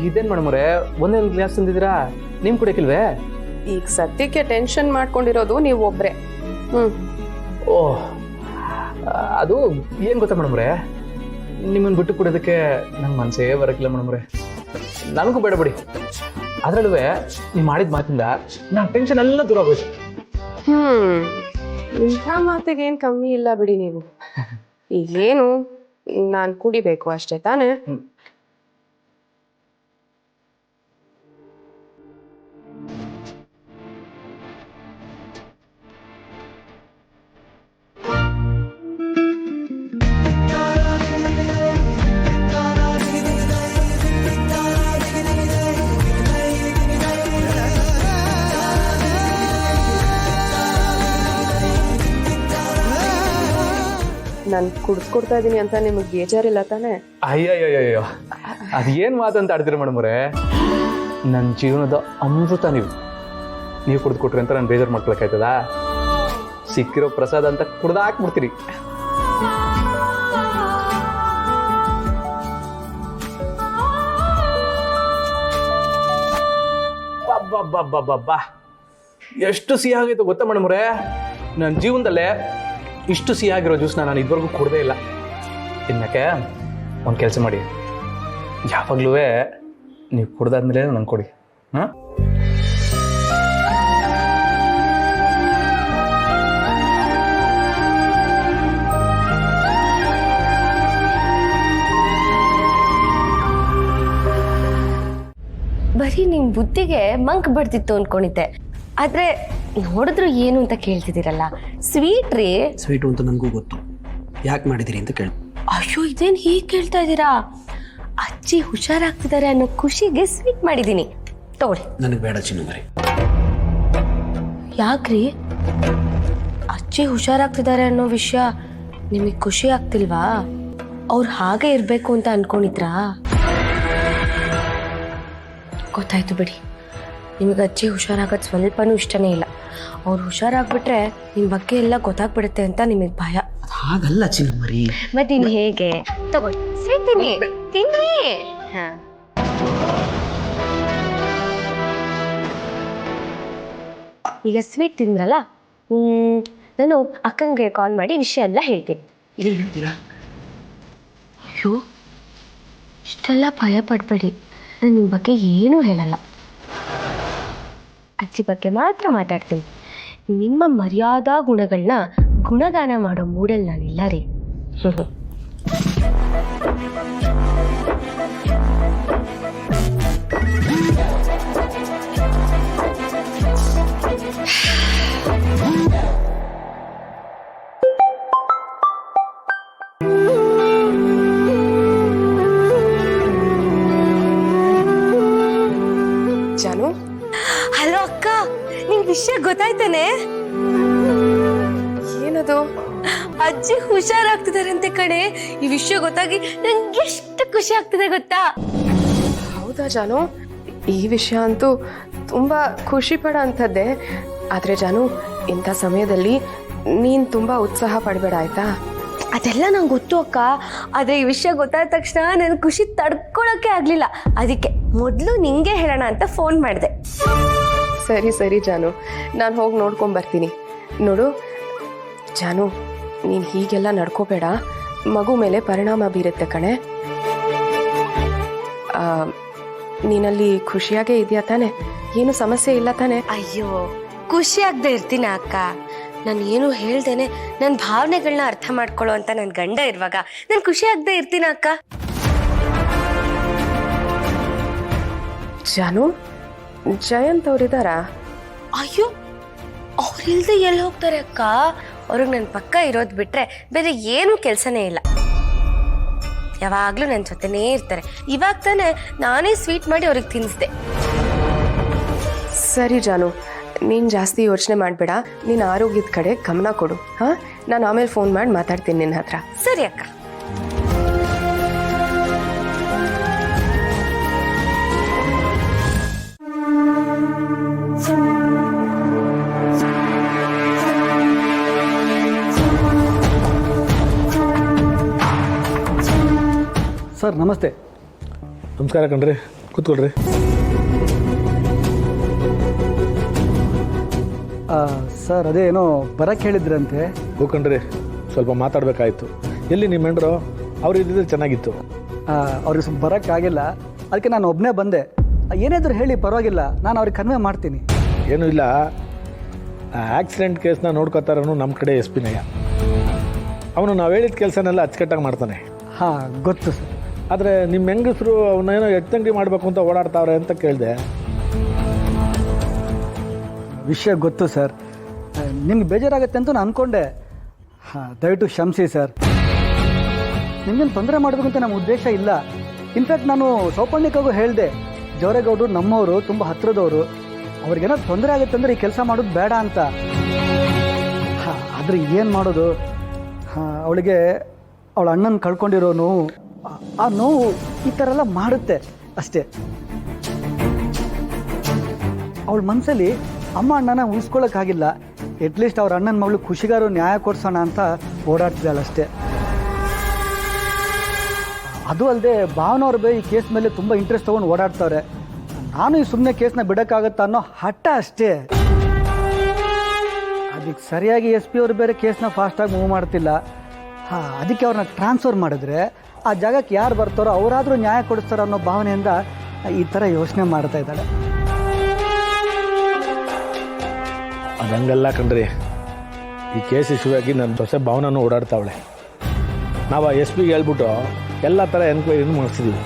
ಇದೇನು ಮೇಡಮ್ರೆ ಒಂದೇ ಗ್ಲಾಸ್ ತಂದಿದ್ದೀರಾ ನೀವು ಕುಡಿಯಕ್ಕಿಲ್ವೇ? ಈಗ ಸದ್ಯಕ್ಕೆ ಟೆನ್ಷನ್ ಮಾಡ್ಕೊಂಡಿರೋದು ನೀವು ಒಬ್ರೆ. ಓಹ್ ಅದು ಏನು ಗೊತ್ತಾ ಮೇಡಮ್ರೆ, ನಿಮ್ಮನ್ನು ಬಿಟ್ಟು ಕುಡಿಯೋದಕ್ಕೆ ನಂಗೆ ಮನಸ್ಸೇ ಬರೋಕ್ಕಿಲ್ಲ ಮೇಡಮ್ರೆ. ನನಗೂ ಬೇಡ ಬಿಡಿ. ಅದರಲ್ಲೂ ನೀವು ಮಾಡಿದ ಮಾತಿಂದ ನಾನು ಟೆನ್ಷನ್ ಎಲ್ಲ ದೂರ ಆಗೋಯ್ತು. ಇಂಥ ಮಾತಿಗೆ ಏನು ಕಮ್ಮಿ ಇಲ್ಲ ಬಿಡಿ ನೀವು. ಈಗೇನು ನಾನು ಕುಡಿಬೇಕು ಅಷ್ಟೇ ತಾನೇ? ನಾನು ಕುಡಿಸ್ಕೊಡ್ತಾ ಇದ್ದೀನಿ ಅಂತ ನಿಮಗೆ ಬೇಜಾರಿಲ್ಲ ತಾನೆ? ಅಯ್ಯಯ್ಯಯ್ಯೋ, ಅದೇನು ಮಾತಂತ ಆಡ್ತೀರ ಮೇಡಮ್ರೆ. ನನ್ನ ಜೀವನದ ಅಮೃತ ನೀವು ಕುಡ್ದು ಕೊಟ್ರಿ ಅಂತ ನಾನು ಬೇಜಾರು ಮಾಡ್ಕೊಳಕ್ಕಾಯ್ತದ? ಸಿಕ್ಕಿರೋ ಪ್ರಸಾದ ಅಂತ ಕುಡ್ದಾಕ್ಬಿಡ್ತೀರಿ. ಬಾ ಎಷ್ಟು ಸಿಹಿ ಆಗೈತೆ ಗೊತ್ತಾ ಮೇಡಮ್ರೆ. ನನ್ನ ಜೀವನದಲ್ಲೇ ಇಷ್ಟು ಸಿಹಿಯಾಗಿರೋ ಜ್ಯೂಸ್ನ ನಾನು ಇದುವರೆಗೂ ಕುಡ್ದೇ ಇಲ್ಲ. ಇನ್ಯಾಕೆ ಒಂದು ಕೆಲಸ ಮಾಡಿ, ಯಾವಾಗಲೂ ನೀವು ಕುಡ್ದಾದ್ಮೇಲೆ ನಂಗೆ ಕೊಡಿ. ಹಾಂ, ಬರೀ ನಿಮ್ ಬುದ್ಧಿಗೆ ಮಂಕ್ ಬಡ್ತಿತ್ತು ಅನ್ಕೊಂಡಿದ್ದೆ, ಆದ್ರೆ ನೋಡಿದ್ರು ಏನು ಅಂತ ಕೇಳ್ತಿದ್ದೀರಲ್ಲ. ಸ್ವೀಟ್ ರೀ. ಸ್ವೀಟು ಅಂತ ನನಗೂ ಗೊತ್ತು, ಯಾಕೆ ಮಾಡಿದಿರಿ ಅಂತ ಕೇಳಿ. ಅಯ್ಯೋ, ಇದೇನ್ ಹೀಗೆ ಕೇಳ್ತಾ ಇದ್ದೀರಾ? ಅಜ್ಜಿ ಹುಷಾರಾಗ್ತಿದ್ದಾರೆ ಅನ್ನೋ ಖುಷಿಗೆ ಸ್ವೀಟ್ ಮಾಡಿದೀನಿ, ತಗೊಳ್ಳಿ. ನನಗೆ ಬೇಡ ಚಿನ್ನು ಮರಿ. ಯಾಕ್ರಿ? ಅಜ್ಜಿ ಹುಷಾರಾಗ್ತಿದ್ದಾರೆ ಅನ್ನೋ ವಿಷಯ ನಿಮಗೆ ಖುಷಿ ಆಗ್ತಿಲ್ವಾ? ಅವ್ರು ಹಾಗೆ ಇರ್ಬೇಕು ಅಂತ ಅನ್ಕೊಂಡಿದ್ರಾ? ಗೊತ್ತಾಯ್ತು ಬಿಡಿ, ನಿಮಗೆ ಅಜ್ಜಿ ಹುಷಾರಾಗೋದು ಸ್ವಲ್ಪನೂ ಇಷ್ಟನೇ ಇಲ್ಲ. ಅವ್ರು ಹುಷಾರಾಗ್ಬಿಟ್ರೆ ನಿಮ್ಮ ಬಗ್ಗೆ ಎಲ್ಲ ಗೊತ್ತಾಗ್ಬಿಡುತ್ತೆ ಅಂತ ನಿಮಗೆ ಭಯ. ಹಾಗಲ್ಲ ಚಿನ್ನು ಮರಿ. ಮತ್ತೆ ಇನ್ನು ಹೇಗೆ? ತಗೊಳ್ಳಿ, ಸ್ವೀಟ್ ತಿನ್ನಿ, ತಿನ್ನಿ. ಈಗ ಸ್ವೀಟ್ ತಿಂದ್ರಲ್ಲ, ನಾನು ಅಕ್ಕಂಗೆ ಕಾಲ್ ಮಾಡಿ ವಿಷಯ ಎಲ್ಲ ಹೇಳ್ತೀನಿ. ಏನು ಹೇಳ್ತೀರಾ? ಅಯ್ಯೋ, ಇಷ್ಟೆಲ್ಲ ಭಯ ಪಡಬೇಡಿ, ನಾನು ನಿಮ್ಮ ಬಗ್ಗೆ ಏನೂ ಹೇಳಲ್ಲ. ಅಜ್ಜಿ ಬಗ್ಗೆ ಮಾತ್ರ ಮಾತಾಡ್ತೀನಿ. ನಿಮ್ಮ ಮರ್ಯಾದಾ ಗುಣಗಳನ್ನ ಗುಣಗಾನ ಮಾಡೋ ಮೂಡಲ್ಲಿ ನಾನಿಲ್ಲ ರೀ. ಜಾನು, ಹಲೋ ಅಕ್ಕ, ನಿಂಗೆ ವಿಷಯ ಗೊತ್ತಾಯ್ತಾನೆ? ಏನದು? ಅಜ್ಜಿ ಹುಷಾರಾಗ್ತಿದಾರಂತೆ ಕಣೆ. ಈ ವಿಷಯ ಗೊತ್ತಾಗಿ ನಂಗೆ ಎಷ್ಟು ಖುಷಿ ಆಗ್ತಿದೆ ಗೊತ್ತಾ? ಹೌದಾ ಜಾನು? ಈ ವಿಷಯ ಅಂತೂ ತುಂಬಾ ಖುಷಿ ಪಡೋ ಅಂಥದ್ದೇ. ಆದ್ರೆ ಜಾನು, ಇಂಥ ಸಮಯದಲ್ಲಿ ನೀನ್ ತುಂಬಾ ಉತ್ಸಾಹ ಪಡಬೇಡ ಆಯ್ತಾ? ಅದೆಲ್ಲ ನಂಗೆ ಗೊತ್ತು ಅಕ್ಕ, ಆದರೆ ಈ ವಿಷಯ ಗೊತ್ತಾದ ತಕ್ಷಣ ನನ್ನ ಖುಷಿ ತಡ್ಕೊಳಕ್ಕೆ ಆಗಲಿಲ್ಲ. ಅದಕ್ಕೆ ಮೊದಲು ನಿಂಗೆ ಹೇಳೋಣ ಅಂತ ಫೋನ್ ಮಾಡಿದೆ. ಸರಿ ಸರಿ ಜಾನು, ನಾನು ಹೋಗಿ ನೋಡ್ಕೊಂಡು ಬರ್ತೀನಿ. ನೋಡು ಜಾನು, ನೀನು ಹೀಗೆಲ್ಲ ನಡ್ಕೋಬೇಡ, ಮಗು ಮೇಲೆ ಪರಿಣಾಮ ಬೀರುತ್ತೆ ಕಣೆ. ನೀನಲ್ಲಿ ಖುಷಿಯಾಗೇ ಇದೆಯಾ ತಾನೆ? ಏನು ಸಮಸ್ಯೆ ಇಲ್ಲ ತಾನೆ? ಅಯ್ಯೋ, ಖುಷಿ ಆಗದೆ ಇರ್ತೀನ ಅಕ್ಕ? ನಾನು ಏನು ಹೇಳ್ದೇನೆ ನನ್ನ ಭಾವನೆಗಳನ್ನ ಅರ್ಥ ಮಾಡ್ಕೊಳ್ಳೋ ಅಂತ ನನ್ನ ಗಂಡ ಇರುವಾಗ ನಾನು ಖುಷಿ ಆಗದೆ ಇರ್ತೀನ ಅಕ್ಕ? ಜಾನು, ಜಯಂತ್ ಅವ್ರಿದಾರಾ? ಅಯ್ಯೋ, ಅವ್ರಿಲ್ದೆ ಎಲ್ಲಿ ಹೋಗ್ತಾರೆ ಅಕ್ಕ? ಅವ್ರಿಗೆ ನನ್ನ ಪಕ್ಕ ಇರೋದು ಬಿಟ್ರೆ ಬೇರೆ ಏನೂ ಕೆಲಸನೇ ಇಲ್ಲ. ಯಾವಾಗಲೂ ನನ್ನ ಜೊತೆನೇ ಇರ್ತಾರೆ. ಇವಾಗ ತಾನೇ ನಾನೇ ಸ್ವೀಟ್ ಮಾಡಿ ಅವ್ರಿಗೆ ತಿನ್ನಿಸ್ದೆ. ಸರಿ ಜಾನು, ನೀನು ಜಾಸ್ತಿ ಯೋಚನೆ ಮಾಡಬೇಡ, ನೀನು ಆರೋಗ್ಯದ ಕಡೆ ಗಮನ ಕೊಡು. ಹಾಂ, ನಾನು ಆಮೇಲೆ ಫೋನ್ ಮಾಡಿ ಮಾತಾಡ್ತೀನಿ ನಿನ್ನ ಹತ್ರ. ಸರಿ ಅಕ್ಕ. ಸರ್ ನಮಸ್ತೆ. ನಮಸ್ಕಾರ ಕಣ್ರಿ, ಕೂತ್ಕೊಳ್ರಿ. ಸರ್ ಅದೇ ಏನೋ ಬರಕ್ಕೆ ಹೇಳಿದ್ರಂತೆ. ಕೂತ್ಕೊಂಡ್ರಿ, ಸ್ವಲ್ಪ ಮಾತಾಡಬೇಕಾಯ್ತು. ಎಲ್ಲಿ ನಿಮ್ಮ ಹೆಂಡ್ರು? ಅವ್ರು ಇದ್ದಿದ್ರೆ ಚೆನ್ನಾಗಿತ್ತು. ಅವ್ರಿಗೆ ಸ್ವಲ್ಪ ಬರೋಕ್ಕಾಗಿಲ್ಲ, ಅದಕ್ಕೆ ನಾನು ಒಬ್ಬನೇ ಬಂದೆ. ಏನಾದರೂ ಹೇಳಿ ಪರವಾಗಿಲ್ಲ, ನಾನು ಅವ್ರಿಗೆ ಕನ್ವೆ ಮಾಡ್ತೀನಿ. ಏನೂ ಇಲ್ಲ, ಆಕ್ಸಿಡೆಂಟ್ ಕೇಸ್ನ ನೋಡ್ಕೋತಾರನು ನಮ್ಮ ಕಡೆ ಎಸ್ ಪಿ ನಯ್ಯ. ಅವನು ನಾವು ಹೇಳಿದ ಕೆಲಸನೆಲ್ಲ ಅಚ್ಚುಕಟ್ಟಾಗಿ ಮಾಡ್ತಾನೆ. ಹಾಂ ಗೊತ್ತು ಸರ್. ಆದರೆ ನಿಮ್ಮ ಹೆಂಗಸರು ಅವನ್ನೇನೋ ಎತ್ತಂಗಡಿ ಮಾಡಬೇಕು ಅಂತ ಓಡಾಡ್ತಾವ್ರೆ ಅಂತ ಕೇಳಿದೆ. ವಿಷಯ ಗೊತ್ತು ಸರ್, ನಿಮ್ಗೆ ಬೇಜಾರಾಗುತ್ತೆ ಅಂತ ನಾನು ಅಂದ್ಕೊಂಡೆ. ದಯವಿಟ್ಟು ಕ್ಷಮಿಸಿ ಸರ್. ನಿಮಗೇನು ತೊಂದರೆ ಮಾಡಬೇಕು ಅಂತ ನಮ್ಮ ಉದ್ದೇಶ ಇಲ್ಲ. ಇನ್ಫ್ಯಾಕ್ಟ್ ನಾನು ಸೌಪರ್ಣಿಕಾಗೂ ಹೇಳಿದೆ, ಜವರೇಗೌಡರು ನಮ್ಮವರು, ತುಂಬ ಹತ್ತಿರದವರು, ಅವ್ರಿಗೇನೋ ತೊಂದರೆ ಆಗುತ್ತೆ ಅಂದರೆ ಈ ಕೆಲಸ ಮಾಡೋದು ಬೇಡ ಅಂತ. ಆದರೆ ಏನು ಮಾಡೋದು, ಅವಳಿಗೆ ಅವಳ ಅಣ್ಣನ ಕಳ್ಕೊಂಡಿರೋ ನೋವು, ಆ ನೋವು ಈ ಥರ ಎಲ್ಲ ಮಾಡುತ್ತೆ ಅಷ್ಟೇ. ಅವಳ ಮನಸ್ಸಲ್ಲಿ ಅಮ್ಮ ಅಣ್ಣನ ಉಳಿಸ್ಕೊಳ್ಳೋಕ್ಕಾಗಿಲ್ಲ. ಅಟ್ಲೀಸ್ಟ್ ಅವ್ರ ಅಣ್ಣನ ಮಗಳು ಖುಷಿಗಾರು ನ್ಯಾಯ ಕೊಡ್ಸೋಣ ಅಂತ ಓಡಾಡ್ತಿದ್ದಾಳಷ್ಟೇ. ಅದು ಅಲ್ಲದೆ ಭಾವನವ್ರ ಈ ಕೇಸ್ ಮೇಲೆ ತುಂಬ ಇಂಟ್ರೆಸ್ಟ್ ತೊಗೊಂಡು ಓಡಾಡ್ತವ್ರೆ. ನಾನು ಈ ಸುಮ್ಮನೆ ಕೇಸ್ನ ಬಿಡೋಕ್ಕಾಗತ್ತಾ ಅನ್ನೋ ಹಠ ಅಷ್ಟೇ. ಅದಕ್ಕೆ ಸರಿಯಾಗಿ ಎಸ್ ಪಿ ಅವರು ಬೇರೆ ಕೇಸ್ನ ಫಾಸ್ಟಾಗಿ ಮೂವ್ ಮಾಡ್ತಿಲ್ಲ. ಅದಕ್ಕೆ ಅವ್ರನ್ನ ಟ್ರಾನ್ಸ್ಫರ್ ಮಾಡಿದ್ರೆ ಆ ಜಾಗಕ್ಕೆ ಯಾರು ಬರ್ತಾರೋ ಅವರಾದರೂ ನ್ಯಾಯ ಕೊಡಿಸ್ತಾರೋ ಅನ್ನೋ ಭಾವನೆಯಿಂದ ಈ ಥರ ಯೋಚನೆ ಮಾಡ್ತಾ ಇದ್ದಾಳೆ. ಅದು ಹಂಗಲ್ಲ ಕಣ್ರಿ, ಈ ಕೇಸ್ ಇಶ್ಯೂವಾಗಿ ನನ್ನ ಸೊಸೆ ಭಾವನೂ ಓಡಾಡ್ತಾವಳೆ. ನಾವು ಆ ಎಸ್ ಪಿಗೆ ಹೇಳ್ಬಿಟ್ಟು ಎಲ್ಲ ಥರ ಎನ್ಕ್ವೈರಿನೂ ಮಾಡಿಸಿದ್ದೀವಿ.